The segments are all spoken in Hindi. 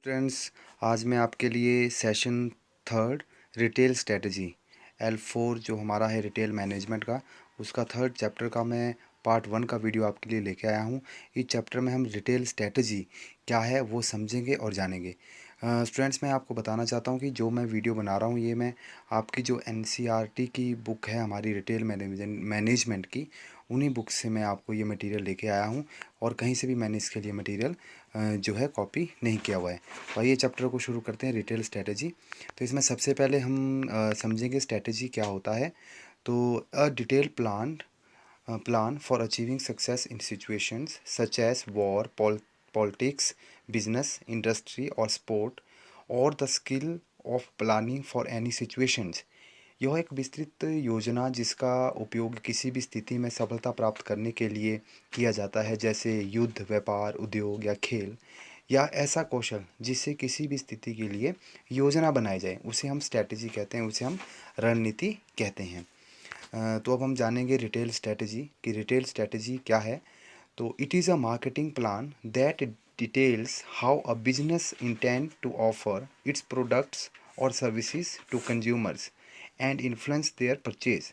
फ्रेंड्स, आज मैं आपके लिए session third retail strategy L4 जो हमारा है रिटेल मैनेजमेंट का, उसका थर्ड चैप्टर का मैं पार्ट 1 का वीडियो आपके लिए लेके आया हूँ। इस चैप्टर में हम रिटेल स्ट्रेटजी क्या है वो समझेंगे और जानेंगे। स्टूडेंट्स, मैं आपको बताना चाहता हूँ कि जो मैं वीडियो बना रहा हूँ ये मैं आपकी जो NCERT की बुक है हमारी रिटेल मैनेजमेंट की, उन्हीं बुक से मैं आपको ये मटेरियल लेके आया हूँ और कहीं से भी मैंने इसके लिए मटेरियल जो है कॉपी नहीं किया हुआ है। तो आइए चैप्टर को शुरू करते हैं, रिटेल स्ट्रेटजी। तो इसमें सबसे पहले हम समझेंगे स्ट्रेटजी क्या होता है। तो a detail plan for achieving success in situations such as war, politics, business, industry और स्पोर्ट, और the skill of planning for any situations. यह एक विस्तृत योजना जिसका उपयोग किसी भी स्थिति में सफलता प्राप्त करने के लिए किया जाता है, जैसे युद्ध, व्यापार, उद्योग या खेल, या ऐसा कौशल जिससे किसी भी स्थिति के लिए योजना बनाई जाए, उसे हम स्ट्रैटेजी कहते हैं, उसे हम रणनीति कहते हैं। तो अब हम जानेंगे रिटेल स्ट्रैटेजी कि रिटेल स्ट्रैटेजी क्या है। तो it is a marketing plan that details how a business intend to offer its products और services to consumers and influence their purchase.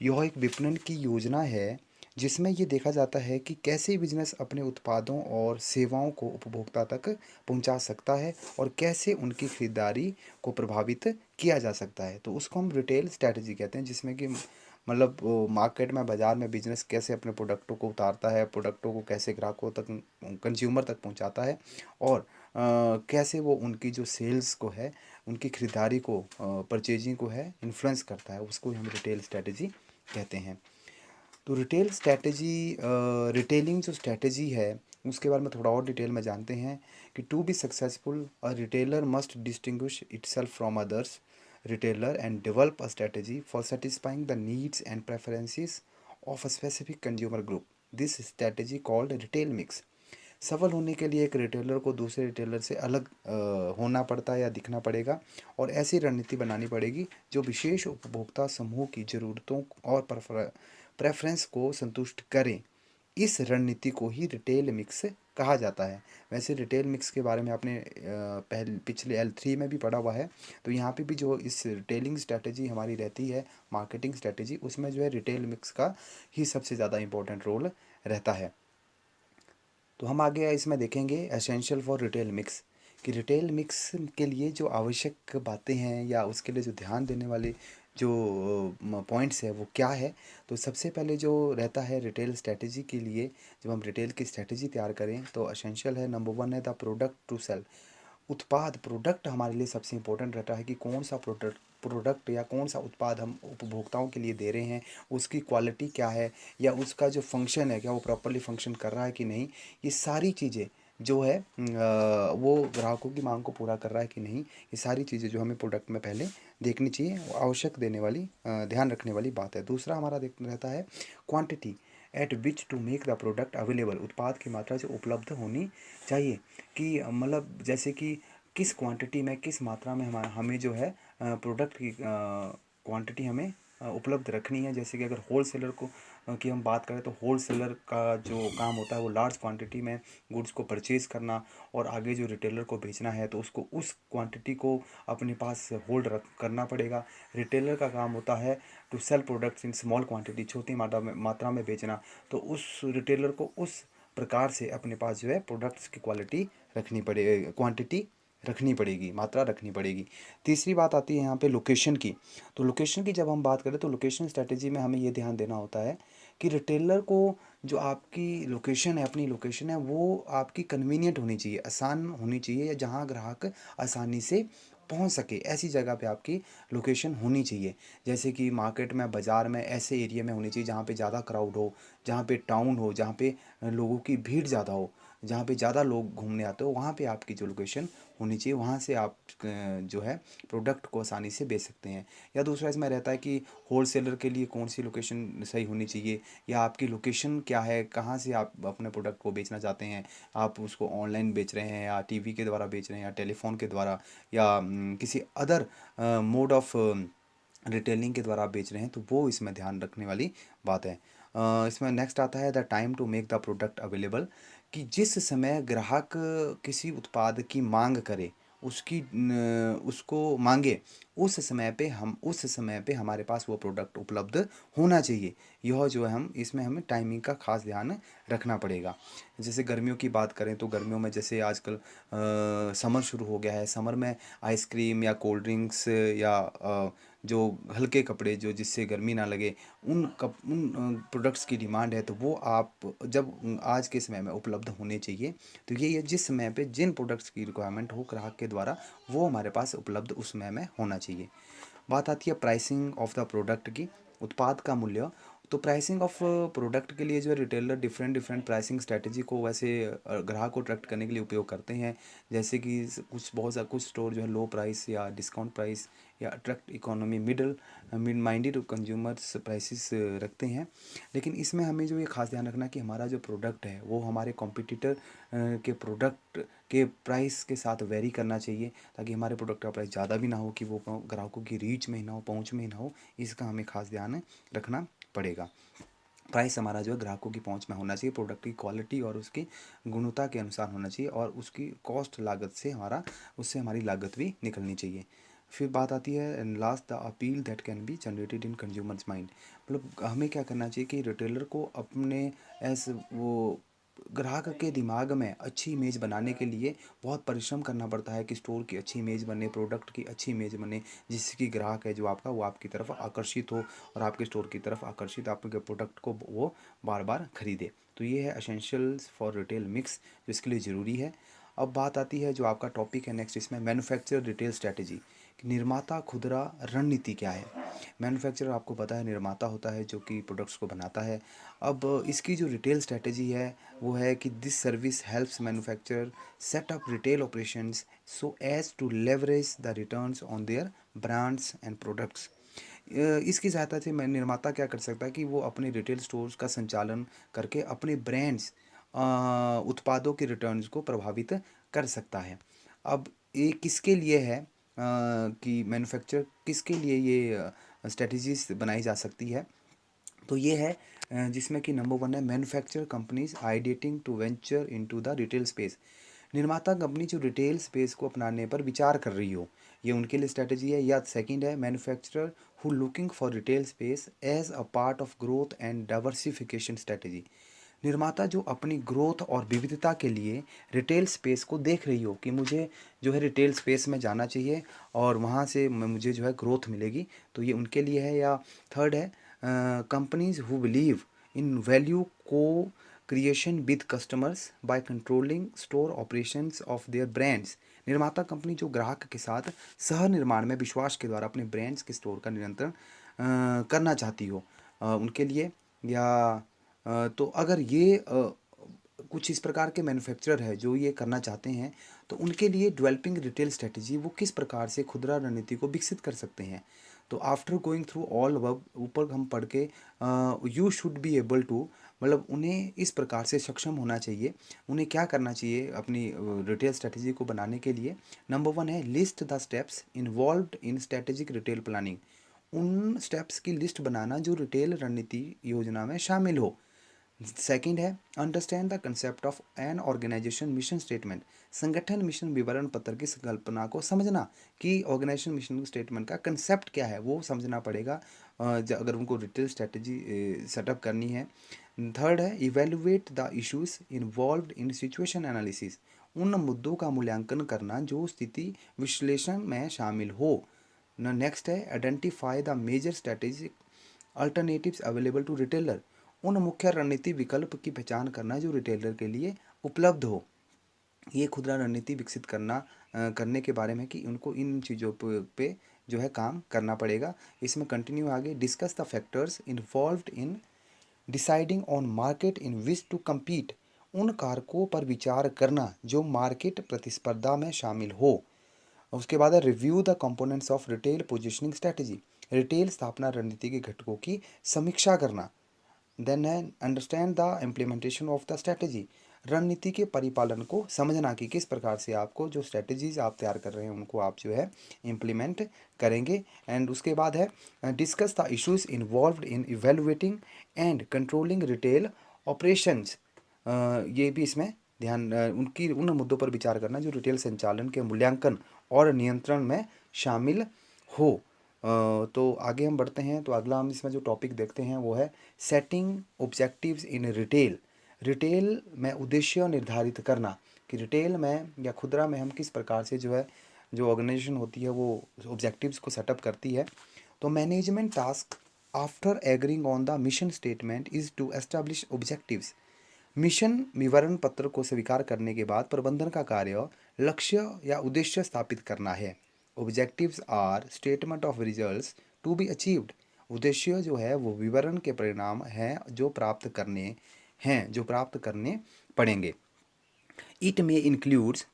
यह एक विपणन की योजना है जिसमें ये देखा जाता है कि कैसे बिजनेस अपने उत्पादों और सेवाओं को उपभोक्ता तक पहुंचा सकता है और कैसे उनकी खरीदारी को प्रभावित किया जा सकता है। तो उसको हम रिटेल स्ट्रैटेजी कहते हैं, जिसमें कि मतलब वो मार्केट में, बाज़ार में बिजनेस कैसे अपने प्रोडक्टों को उतारता है, प्रोडक्टों को कैसे ग्राहकों तक, कंज्यूमर तक पहुंचाता है, और कैसे वो उनकी जो सेल्स को है, उनकी खरीदारी को, परचेजिंग को है, इन्फ्लुएंस करता है, उसको हम रिटेल स्ट्रैटेजी कहते हैं। तो रिटेल स्ट्रैटेजी, रिटेलिंग जो स्ट्रैटेजी है उसके बारे में थोड़ा और डिटेल में जानते हैं कि to be successful a retailer must distinguish itself from others retailer and develop a strategy for satisfying the needs and preferences of a specific consumer group. This strategy called retail mix. सफल होने के लिए एक रिटेलर को दूसरे रिटेलर से अलग होना पड़ता है या दिखना पड़ेगा, और ऐसी रणनीति बनानी पड़ेगी जो विशेष उपभोक्ता समूह की ज़रूरतों और प्रेफरेंस को संतुष्ट करें। इस रणनीति को ही रिटेल मिक्स कहा जाता है। वैसे रिटेल मिक्स के बारे में आपने पिछले L3 में भी पढ़ा हुआ है। तो यहाँ पे भी जो इस रिटेलिंग स्ट्रैटेजी हमारी रहती है, मार्केटिंग स्ट्रैटेजी, उसमें जो है रिटेल मिक्स का ही सबसे ज़्यादा इंपॉर्टेंट रोल रहता है। तो हम आगे इसमें देखेंगे एसेंशियल फॉर रिटेल मिक्स, कि रिटेल मिक्स के लिए जो आवश्यक बातें हैं या उसके लिए जो ध्यान देने वाले जो पॉइंट्स है वो क्या है। तो सबसे पहले जो रहता है रिटेल स्ट्रैटेजी के लिए, जब हम रिटेल की स्ट्रैटेजी तैयार करें तो एसेंशियल है, नंबर 1 है द प्रोडक्ट टू सेल। उत्पाद, प्रोडक्ट हमारे लिए सबसे इम्पोर्टेंट रहता है कि कौन सा प्रोडक्ट या कौन सा उत्पाद हम उपभोक्ताओं के लिए दे रहे हैं, उसकी क्वालिटी क्या है, या उसका जो फंक्शन है क्या वो प्रॉपरली फंक्शन कर रहा है कि नहीं। ये सारी चीज़ें जो है वो ग्राहकों की मांग को पूरा कर रहा है कि नहीं, ये सारी चीज़ें जो हमें प्रोडक्ट में पहले देखनी चाहिए, वो आवश्यक देने वाली, ध्यान रखने वाली बात है। दूसरा हमारा देख रहता है quantity at which to make the product available. उत्पाद की मात्रा जो उपलब्ध होनी चाहिए, कि मतलब जैसे कि किस क्वांटिटी में, किस मात्रा में हमें जो है प्रोडक्ट की क्वांटिटी हमें उपलब्ध रखनी है। जैसे कि अगर होल सेलर को की हम बात करें तो होल सेलर का जो काम होता है वो लार्ज क्वांटिटी में गुड्स को परचेज़ करना और आगे जो रिटेलर को बेचना है तो उसको उस क्वांटिटी को अपने पास होल्ड रख करना पड़ेगा। रिटेलर का काम होता है to sell products in small quantity, छोटी मात्रा में बेचना। तो उस रिटेलर को उस प्रकार से अपने पास जो है प्रोडक्ट्स की क्वांटिटी रखनी पड़ेगी, मात्रा रखनी पड़ेगी। तीसरी बात आती है यहाँ पे लोकेशन की। तो लोकेशन की जब हम बात करें तो लोकेशन स्ट्रैटेजी में हमें ये ध्यान देना होता है कि रिटेलर को जो आपकी लोकेशन है, अपनी लोकेशन है, वो आपकी कन्वीनियंट होनी चाहिए, आसान होनी चाहिए, या जहाँ ग्राहक आसानी से पहुंच सके, ऐसी जगह पे आपकी लोकेशन होनी चाहिए। जैसे कि मार्केट में, बाज़ार में, ऐसे एरिया में होनी चाहिए जहाँ पे ज़्यादा क्राउड हो, जहाँ पे टाउन हो, जहाँ पे लोगों की भीड़ ज़्यादा हो, जहाँ पे ज़्यादा लोग घूमने आते हो, वहाँ पे आपकी जो लोकेशन होनी चाहिए, वहाँ से आप जो है प्रोडक्ट को आसानी से बेच सकते हैं। या दूसरा इसमें रहता है कि होल सेलर के लिए कौन सी लोकेशन सही होनी चाहिए, या आपकी लोकेशन क्या है, कहाँ से आप अपने प्रोडक्ट को बेचना चाहते हैं। आप उसको ऑनलाइन बेच रहे हैं, या टीवी के द्वारा बेच रहे हैं, या टेलीफोन के द्वारा, या किसी अदर मोड ऑफ रिटेलिंग के द्वारा आप बेच रहे हैं, तो वो इसमें ध्यान रखने वाली बात है। इसमें नेक्स्ट आता है the time to make the product available, कि जिस समय ग्राहक किसी उत्पाद की मांग करे, उसको मांगे, उस समय पे हमारे पास वो प्रोडक्ट उपलब्ध होना चाहिए। यह जो है हम इसमें हमें टाइमिंग का खास ध्यान रखना पड़ेगा। जैसे गर्मियों की बात करें तो गर्मियों में जैसे आजकल समर शुरू हो गया है। समर में आइसक्रीम या कोल्ड ड्रिंक्स या जो हल्के कपड़े जो जिससे गर्मी ना लगे, उन प्रोडक्ट्स की डिमांड है, तो वो आप जब आज के समय में उपलब्ध होने चाहिए। तो ये जिस समय पे जिन प्रोडक्ट्स की रिक्वायरमेंट हो ग्राहक के द्वारा, वो हमारे पास उपलब्ध उस समय में होना चाहिए। बात आती है प्राइसिंग ऑफ द प्रोडक्ट की, उत्पाद का मूल्य। तो प्राइसिंग ऑफ प्रोडक्ट के लिए जो है retailer different different pricing strategy को वैसे ग्राहक को अट्रैक्ट करने के लिए उपयोग करते हैं। जैसे कि कुछ स्टोर जो है लो प्राइस या डिस्काउंट प्राइस या attract economy mid minded consumers prices रखते हैं। लेकिन इसमें हमें जो ये खास ध्यान रखना है कि हमारा जो प्रोडक्ट है वो हमारे कॉम्पिटिटर के प्रोडक्ट के प्राइस के साथ वेरी करना चाहिए, ताकि हमारे प्रोडक्ट का प्राइस ज़्यादा भी ना हो कि वो ग्राहकों की रीच में ही ना हो, पहुंच में ही ना हो। इसका हमें खास ध्यान रखना पड़ेगा। प्राइस हमारा जो है ग्राहकों की पहुंच में होना चाहिए, प्रोडक्ट की क्वालिटी और उसकी गुणवत्ता के अनुसार होना चाहिए, और उसकी कॉस्ट लागत से उससे हमारी लागत भी निकलनी चाहिए। फिर बात आती है and last, the appeal that can be generated in consumers mind. मतलब हमें क्या करना चाहिए कि रिटेलर को अपने एस वो ग्राहक के दिमाग में अच्छी इमेज बनाने के लिए बहुत परिश्रम करना पड़ता है कि स्टोर की अच्छी इमेज बने, प्रोडक्ट की अच्छी इमेज बने, जिससे कि ग्राहक है जो आपका, वो आपकी तरफ आकर्षित हो और आपके स्टोर की तरफ आकर्षित आपके प्रोडक्ट को वो बार बार खरीदे। तो ये है एसेंशियल्स फॉर रिटेल मिक्स, जो इसके लिए ज़रूरी है। अब बात आती है जो आपका टॉपिक है नेक्स्ट, इसमें मैन्युफैक्चरर रिटेल स्ट्रैटेजी, निर्माता खुदरा रणनीति क्या है। मैन्युफैक्चरर आपको पता है निर्माता होता है जो कि प्रोडक्ट्स को बनाता है। अब इसकी जो रिटेल स्ट्रैटेजी है वो है कि this service helps manufacturer set up retail operations so as to leverage the returns on their brands and products. इसकी सहायता से मैं निर्माता क्या कर सकता है कि वो अपने रिटेल स्टोर्स का संचालन करके अपने ब्रांड्स उत्पादों के रिटर्न्स को प्रभावित कर सकता है। अब ये किसके लिए है कि मैन्युफैक्चर किसके लिए ये स्ट्रेटजीज बनाई जा सकती है। तो ये है जिसमें कि नंबर वन है manufacture companies ideating to venture into the retail space. निर्माता कंपनी जो रिटेल स्पेस को अपनाने पर विचार कर रही हो, ये उनके लिए स्ट्रेटजी है। या सेकंड है manufacturer who looking for retail space as a part of growth and diversification strategy. निर्माता जो अपनी ग्रोथ और विविधता के लिए रिटेल स्पेस को देख रही हो कि मुझे जो है रिटेल स्पेस में जाना चाहिए और वहाँ से मुझे जो है ग्रोथ मिलेगी, तो ये उनके लिए है। या थर्ड है companies who believe in value को creation with customers by controlling store operations of their brands. निर्माता कंपनी जो ग्राहक के साथ सह निर्माण में विश्वास के द्वारा अपने ब्रांड्स के स्टोर का नियंत्रण करना चाहती हो, उनके लिए। या तो अगर ये कुछ इस प्रकार के मैन्युफैक्चरर है जो ये करना चाहते हैं, तो उनके लिए डेवलपिंग रिटेल स्ट्रेटजी वो किस प्रकार से खुदरा रणनीति को विकसित कर सकते हैं। तो after going through all work ऊपर हम पढ़ के you should be able to, मतलब उन्हें इस प्रकार से सक्षम होना चाहिए। उन्हें क्या करना चाहिए अपनी रिटेल स्ट्रेटजी को बनाने के लिए। नंबर वन है list the steps involved in strategic retail planning. उन स्टेप्स की लिस्ट बनाना जो रिटेल रणनीति योजना में शामिल हो। सेकंड है understand the concept of an organization mission statement. संगठन मिशन विवरण पत्र की संकल्पना को समझना कि ऑर्गेनाइजेशन मिशन स्टेटमेंट का कंसेप्ट क्या है वो समझना पड़ेगा अगर उनको रिटेल स्ट्रेटजी सेटअप करनी है। थर्ड है evaluate the issues involved in situation analysis. उन मुद्दों का मूल्यांकन करना जो स्थिति विश्लेषण में शामिल हो। नेक्स्ट है identify the major strategic alternatives available to retailer. उन मुख्य रणनीति विकल्प की पहचान करना जो रिटेलर के लिए उपलब्ध हो। ये खुदरा रणनीति विकसित करने के बारे में कि उनको इन चीज़ों पे जो है काम करना पड़ेगा। इसमें कंटिन्यू आगे discuss the factors involved in deciding on market in which to compete. उन कारकों पर विचार करना जो मार्केट प्रतिस्पर्धा में शामिल हो। उसके बाद है review the components of retail positioning strategy. Retail स्थापना रणनीति के घटकों की समीक्षा करना। देन है understand the implementation of the strategy. रणनीति के परिपालन को समझना कि किस प्रकार से आपको जो स्ट्रेटजीज आप तैयार कर रहे हैं उनको आप जो है इम्प्लीमेंट करेंगे। एंड उसके बाद है discuss the issues involved in evaluating and controlling retail operations. ये भी इसमें उनकी उन मुद्दों पर विचार करना जो रिटेल संचालन के मूल्यांकन और नियंत्रण में शामिल हो। तो आगे हम बढ़ते हैं। तो अगला हम इसमें जो टॉपिक देखते हैं वो है setting objectives in retail. Retail में उद्देश्य निर्धारित करना कि रिटेल में या खुदरा में हम किस प्रकार से जो है, जो ऑर्गेनाइजेशन होती है वो ऑब्जेक्टिव्स को सेटअप करती है। तो management task after agreeing on the mission statement is to establish objectives. मिशन विवरण पत्र को स्वीकार करने के बाद प्रबंधन का कार्य लक्ष्य या उद्देश्य स्थापित करना है। Objectives are statement of results to be achieved. उद्देश्य जो है वो विवरण के परिणाम हैं जो प्राप्त करने पड़ेंगे। It may includes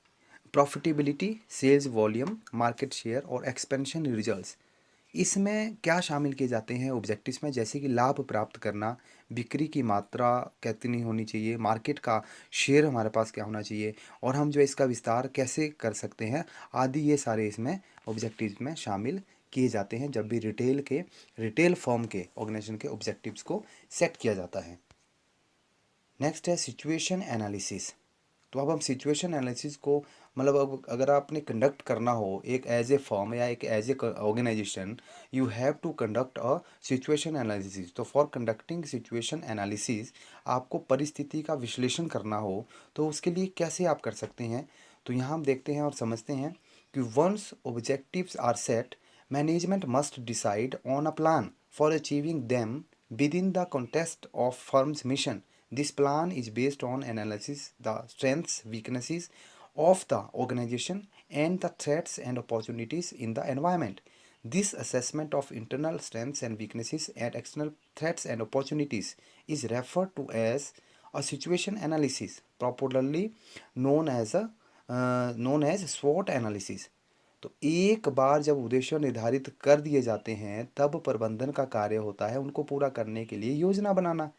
profitability, sales volume, market share और एक्सपेंशन रिजल्ट्स। इसमें क्या शामिल किए जाते हैं ऑब्जेक्टिव्स में, जैसे कि लाभ प्राप्त करना, बिक्री की मात्रा कितनी होनी चाहिए, मार्केट का शेयर हमारे पास क्या होना चाहिए, और हम जो इसका विस्तार कैसे कर सकते हैं आदि, ये सारे इसमें ऑब्जेक्टिव्स में शामिल किए जाते हैं जब भी रिटेल फर्म के ऑर्गेनाइजेशन के ऑब्जेक्टिव्स को सेट किया जाता है। नेक्स्ट है सिचुएशन एनालिसिस। तो अब हम सिचुएशन एनालिसिस को, मतलब अब अगर आपने कंडक्ट करना हो एक एज ए फर्म या एक as a organization, you have to conduct a situation analysis. तो फॉर कंडक्टिंग सिचुएशन एनालिसिस, आपको परिस्थिति का विश्लेषण करना हो तो उसके लिए कैसे आप कर सकते हैं। तो यहाँ हम देखते हैं और समझते हैं कि once objectives are set, management must decide on a plan for achieving them within the context of firm's mission. This plan is based on analysis the strengths, weaknesses of the organization and the threats and opportunities in the environment. This assessment of internal strengths and weaknesses and external threats and opportunities is referred to as a situation analysis, popularly known as SWOT analysis. तो एक बार जब उद्देश्य निर्धारित कर दिए जाते हैं तब प्रबंधन का कार्य होता है उनको पूरा करने के लिए योजना बनाना।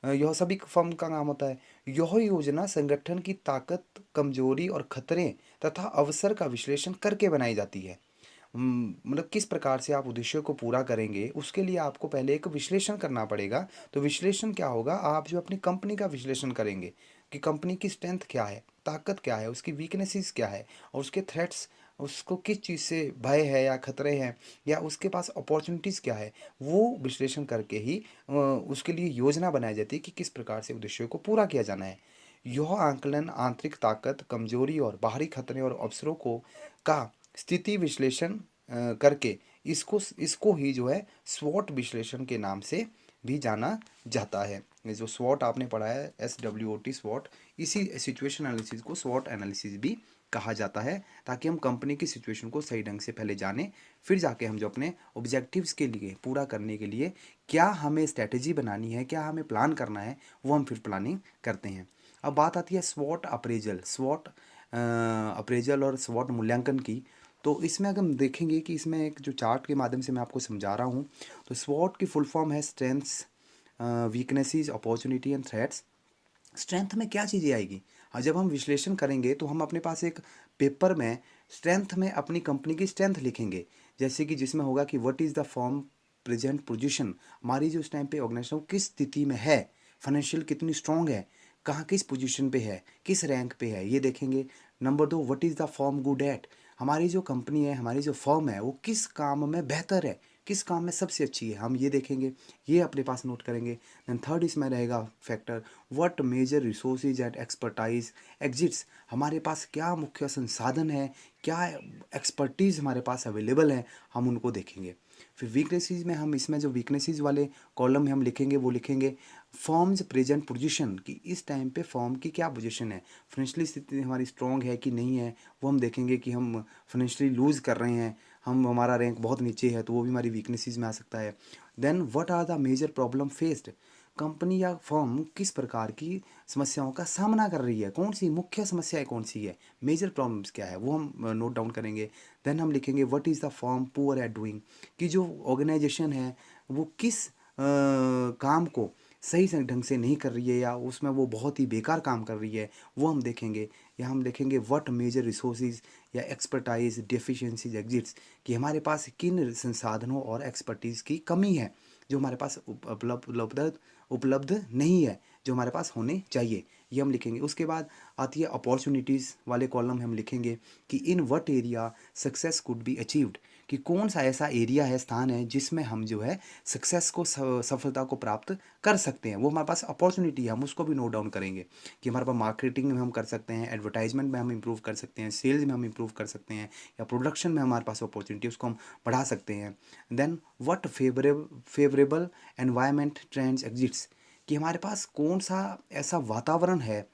यह सभी फर्म का काम होता है। यह योजना संगठन की ताकत, कमजोरी और खतरे तथा अवसर का विश्लेषण करके बनाई जाती है। मतलब किस प्रकार से आप उद्देश्य को पूरा करेंगे उसके लिए आपको पहले एक विश्लेषण करना पड़ेगा। तो विश्लेषण क्या होगा, आप जो अपनी कंपनी का विश्लेषण करेंगे कि कंपनी की स्ट्रेंथ क्या है, ताकत क्या है, उसकी वीकनेसेस क्या है और उसके थ्रेट्स, उसको किस चीज़ से भय है या खतरे हैं या उसके पास अपॉर्चुनिटीज़ क्या है, वो विश्लेषण करके ही उसके लिए योजना बनाई जाती है कि किस प्रकार से उद्देश्यों को पूरा किया जाना है। यह आंकलन आंतरिक ताकत, कमजोरी और बाहरी खतरे और अवसरों को का स्थिति विश्लेषण करके इसको इसको ही जो है स्वॉट विश्लेषण के नाम से भी जाना जाता है। ये जो स्वॉट आपने पढ़ा है SWOT स्वॉट, इसी सिचुएशन एनालिसिस को स्वॉट एनालिसिस भी कहा जाता है, ताकि हम कंपनी की सिचुएशन को सही ढंग से पहले जानें, फिर जाके हम जो अपने ऑब्जेक्टिव्स के लिए पूरा करने के लिए क्या हमें स्ट्रैटेजी बनानी है, क्या हमें प्लान करना है, वो हम फिर प्लानिंग करते हैं। अब बात आती है स्वॉट अप्रेजल और स्वॉट मूल्यांकन की। तो इसमें अगर हम देखेंगे कि इसमें एक जो चार्ट के माध्यम से मैं आपको समझा रहा हूँ, तो स्वॉट की फुल फॉर्म है strengths, weaknesses, opportunity and threats. Strength में क्या चीज़ें आएगी, हाँ जब हम विश्लेषण करेंगे तो हम अपने पास एक पेपर में स्ट्रेंथ में अपनी कंपनी की स्ट्रेंथ लिखेंगे, जैसे कि जिसमें होगा कि what is the form present position, हमारी जो उस टाइम पे ऑर्गेनाइजेशन किस स्थिति में है, फाइनेंशियल कितनी स्ट्रांग है, कहाँ किस पोजीशन पे है, किस रैंक पे है, ये देखेंगे। Number 2, what is the form good at, हमारी जो कंपनी है, हमारी जो फर्म है वो किस काम में बेहतर है, किस काम में सबसे अच्छी है, हम ये देखेंगे, ये अपने पास नोट करेंगे। देन थर्ड इसमें रहेगा factor what major resources and expertise exists, हमारे पास क्या मुख्य संसाधन है, क्या एक्सपर्टीज़ हमारे पास अवेलेबल है, हम उनको देखेंगे। फिर वीकनेसेस में हम इसमें जो वीकनेसेस वाले कॉलम में हम लिखेंगे वो लिखेंगे फॉर्म्स प्रेजेंट पोजीशन, कि इस टाइम पे फॉर्म की क्या पोजीशन है, फाइनेंशियली स्थिति हमारी स्ट्रांग है कि नहीं है, वो हम देखेंगे कि हम फाइनेंशियली लूज़ कर रहे हैं, हमारा रैंक बहुत नीचे है, तो वो भी हमारी वीकनेसेस में आ सकता है। Then what are the major problem faced, company या फर्म किस प्रकार की समस्याओं का सामना कर रही है, कौन सी मुख्य समस्याएं कौन सी है, मेजर प्रॉब्लम्स क्या है, वो हम नोट डाउन करेंगे। देन हम लिखेंगे what is the firm poor at doing, कि जो ऑर्गेनाइजेशन है वो किस काम को सही से ढंग से नहीं कर रही है या उसमें वो बहुत ही बेकार काम कर रही है, वो हम देखेंगे। या हम देखेंगे व्हाट मेजर रिसोर्सेज या एक्सपर्टाइज डेफिशिएंसीज एग्जिट्स, कि हमारे पास किन संसाधनों और एक्सपर्टीज़ की कमी है जो हमारे पास उपलब्ध नहीं है, जो हमारे पास होने चाहिए। ये हम लिखेंगे। उसके बाद आती है अपॉर्चुनिटीज़ वाले कॉलम में हम लिखेंगे कि in what area success could be achieved, कि कौन सा ऐसा एरिया है, स्थान है जिसमें हम जो है सक्सेस को सफलता को प्राप्त कर सकते हैं। वो हमारे पास अपॉर्चुनिटी है, हम उसको भी नोट डाउन करेंगे कि हमारे पास मार्केटिंग में हम कर सकते हैं, एडवर्टाइजमेंट में हम इंप्रूव कर सकते हैं, सेल्स में हम इंप्रूव कर सकते हैं, या प्रोडक्शन में हमारे पास अपॉर्चुनिटी उसको हम बढ़ा सकते हैं। Then what favourable environment trends exists, कि हमारे पास कौन सा ऐसा वातावरण है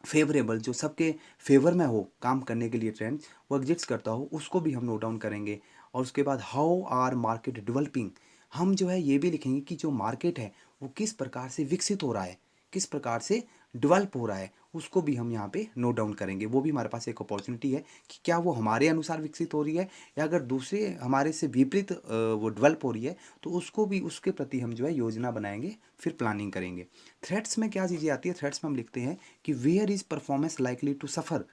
फेवरेबल जो सबके फेवर में हो काम करने के लिए, ट्रेंड वो एग्जिस्ट करता हो, उसको भी हम नोट डाउन करेंगे। और उसके बाद हाउ आर मार्केट डेवलपिंग, हम जो है ये भी लिखेंगे कि जो मार्केट है वो किस प्रकार से विकसित हो रहा है, किस प्रकार से डेवलप हो रहा है, उसको भी हम यहाँ पे नोट डाउन करेंगे। वो भी हमारे पास एक अपॉर्चुनिटी है कि क्या वो हमारे अनुसार विकसित हो रही है, या अगर दूसरे हमारे से विपरीत वो डेवलप हो रही है, तो उसको भी, उसके प्रति हम जो है योजना बनाएंगे, फिर प्लानिंग करेंगे। थ्रेट्स में क्या चीज़ें आती है, थ्रेट्स में हम लिखते हैं कि where is performance likely to suffer,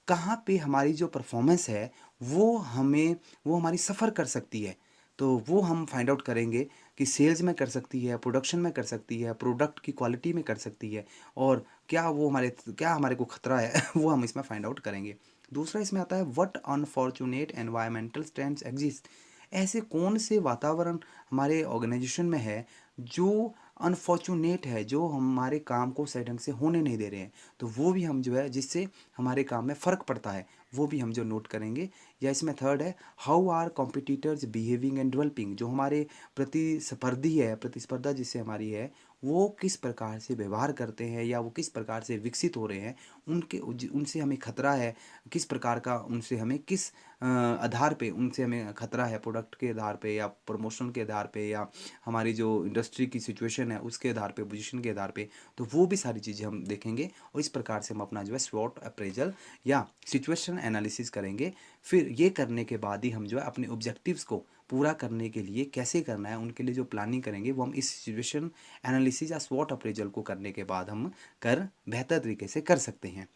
कहाँ पे हमारी जो परफॉर्मेंस है वो हमारी सफ़र कर सकती है। तो वो हम फाइंड आउट करेंगे कि सेल्स में कर सकती है, प्रोडक्शन में कर सकती है, प्रोडक्ट की क्वालिटी में कर सकती है, और क्या हमारे को खतरा है वो हम इसमें फाइंड आउट करेंगे। दूसरा इसमें आता है what unfortunate environmental trends exist, ऐसे कौन से वातावरण हमारे ऑर्गेनाइजेशन में है जो अनफॉर्चुनेट है, जो हमारे काम को सही ढंग से होने नहीं दे रहे हैं, तो वो भी हम जो है, जिससे हमारे काम में फ़र्क पड़ता है, वो भी हम जो नोट करेंगे। या इसमें थर्ड है how are competitors behaving and developing, जो हमारे प्रतिस्पर्धी है, प्रतिस्पर्धा जिससे हमारी है, वो किस प्रकार से व्यवहार करते हैं या वो किस प्रकार से विकसित हो रहे हैं, उनसे हमें खतरा है, किस प्रकार का उनसे हमें किस आधार पे उनसे हमें खतरा है, प्रोडक्ट के आधार पे या प्रमोशन के आधार पे या हमारी जो इंडस्ट्री की सिचुएशन है उसके आधार पे, पोजीशन के आधार पे, तो वो भी सारी चीज़ें हम देखेंगे। और इस प्रकार से हम अपना जो है स्वॉट अप्रेजल या सिचुएशन एनालिसिस करेंगे। फिर ये करने के बाद ही हम जो है अपने ऑब्जेक्टिव्स को पूरा करने के लिए कैसे करना है, उनके लिए जो प्लानिंग करेंगे वो हम इस सिचुएशन एनालिसिस या स्वॉट अप्रेजल को करने के बाद हम कर बेहतर तरीके से कर सकते हैं।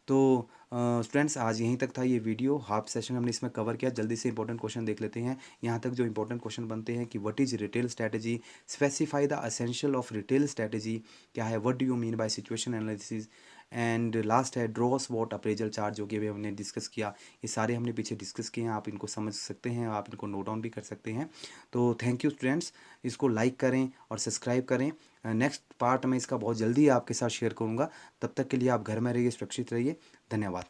तो स्टूडेंट्स, आज यहीं तक था ये वीडियो, हाफ सेशन हमने इसमें कवर किया। जल्दी से इंपॉर्टेंट क्वेश्चन देख लेते हैं। यहाँ तक जो इंपॉर्टेंट क्वेश्चन बनते हैं कि what is retail strategy, specify the essential of retail strategy, क्या है, what do you mean by situation analysis, and last है ड्रॉ स्वॉट अप्रेजल चार्ट, जो कि अभी हमने डिस्कस किया। ये सारे हमने पीछे डिस्कस किए हैं, आप इनको समझ सकते हैं, आप इनको नोट डाउन भी कर सकते हैं। तो थैंक यू स्टूडेंट्स, इसको लाइक करें और सब्सक्राइब करें। नेक्स्ट पार्ट में इसका बहुत जल्दी आपके साथ शेयर करूँगा। तब तक के लिए आप घर में रहिए, सुरक्षित रहिए। धन्यवाद।